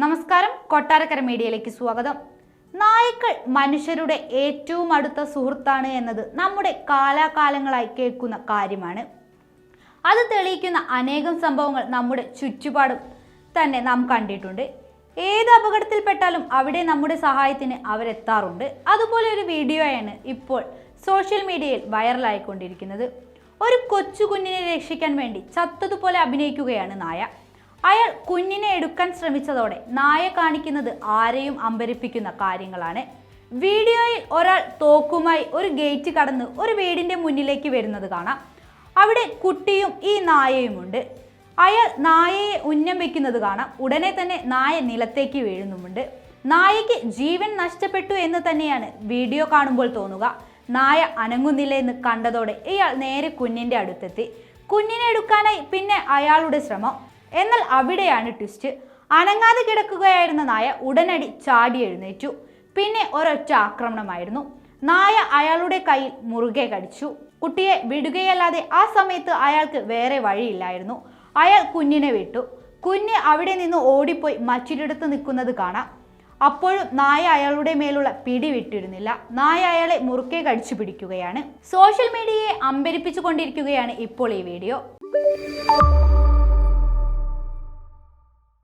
നമസ്കാരം, കൊട്ടാരക്കര മീഡിയയിലേക്ക് സ്വാഗതം. നായ്ക്കൾ മനുഷ്യരുടെ ഏറ്റവും അടുത്ത സുഹൃത്താണ് എന്നത് നമ്മുടെ കാലാകാലങ്ങളായി കേൾക്കുന്ന കാര്യമാണ്. അത് തെളിയിക്കുന്ന അനേകം സംഭവങ്ങൾ നമ്മുടെ ചുറ്റുപാടും തന്നെ നാം കണ്ടിട്ടുണ്ട്. ഏത് അപകടത്തിൽപ്പെട്ടാലും അവിടെ നമ്മുടെ സഹായത്തിന് അവരെത്താറുണ്ട്. അതുപോലെ ഒരു വീഡിയോയാണ് ഇപ്പോൾ സോഷ്യൽ മീഡിയയിൽ വൈറലായിക്കൊണ്ടിരിക്കുന്നത്. ഒരു കൊച്ചു കുഞ്ഞിനെ രക്ഷിക്കാൻ വേണ്ടി ചത്തതുപോലെ അഭിനയിക്കുകയാണ് നായ. അയാൾ കുഞ്ഞിനെ എടുക്കാൻ ശ്രമിച്ചതോടെ നായ കാണിക്കുന്നത് ആരെയും അമ്പരിപ്പിക്കുന്ന കാര്യങ്ങളാണ്. വീഡിയോയിൽ ഒരാൾ തോക്കുമായി ഒരു ഗേറ്റ് കടന്ന് ഒരു വീടിന്റെ മുന്നിലേക്ക് വരുന്നത് കാണാം. അവിടെ കുട്ടിയും ഈ നായയുമുണ്ട്. അയാൾ നായയെ ഉന്നം വെക്കുന്നത് കാണാം. ഉടനെ തന്നെ നായ നിലത്തേക്ക് വീഴുന്നുമുണ്ട്. നായയ്ക്ക് ജീവൻ നഷ്ടപ്പെട്ടു എന്ന് തന്നെയാണ് വീഡിയോ കാണുമ്പോൾ തോന്നുക. നായ അനങ്ങുന്നില്ല എന്ന് കണ്ടതോടെ ഇയാൾ നേരെ കുഞ്ഞിന്റെ അടുത്തെത്തി. കുഞ്ഞിനെ എടുക്കാനായി പിന്നെ അയാളുടെ ശ്രമം. എന്നാൽ അവിടെയാണ് ട്വിസ്റ്റ്. അനങ്ങാതെ കിടക്കുകയായിരുന്ന നായ ഉടനടി ചാടി എഴുന്നേറ്റു. പിന്നെ ഒരൊറ്റ ആക്രമണമായിരുന്നു. നായ അയാളുടെ കയ്യിൽ മുറുകെ കടിച്ചു. കുട്ടിയെ വിടുകയല്ലാതെ ആ സമയത്ത് അയാൾക്ക് വേറെ വഴിയില്ലായിരുന്നു. അയാൾ കുഞ്ഞിനെ വിട്ടു. കുഞ്ഞ് അവിടെ നിന്ന് ഓടിപ്പോയി മറ്റൊരിടത്ത് നിൽക്കുന്നത് കാണാം. അപ്പോഴും നായ അയാളുടെ മേലുള്ള പിടി വിട്ടിരുന്നില്ല. നായ അയാളെ മുറുകെ കടിച്ചു പിടിക്കുകയാണ്. സോഷ്യൽ മീഡിയയെ അമ്പരിപ്പിച്ചു കൊണ്ടിരിക്കുകയാണ് ഇപ്പോൾ ഈ വീഡിയോ.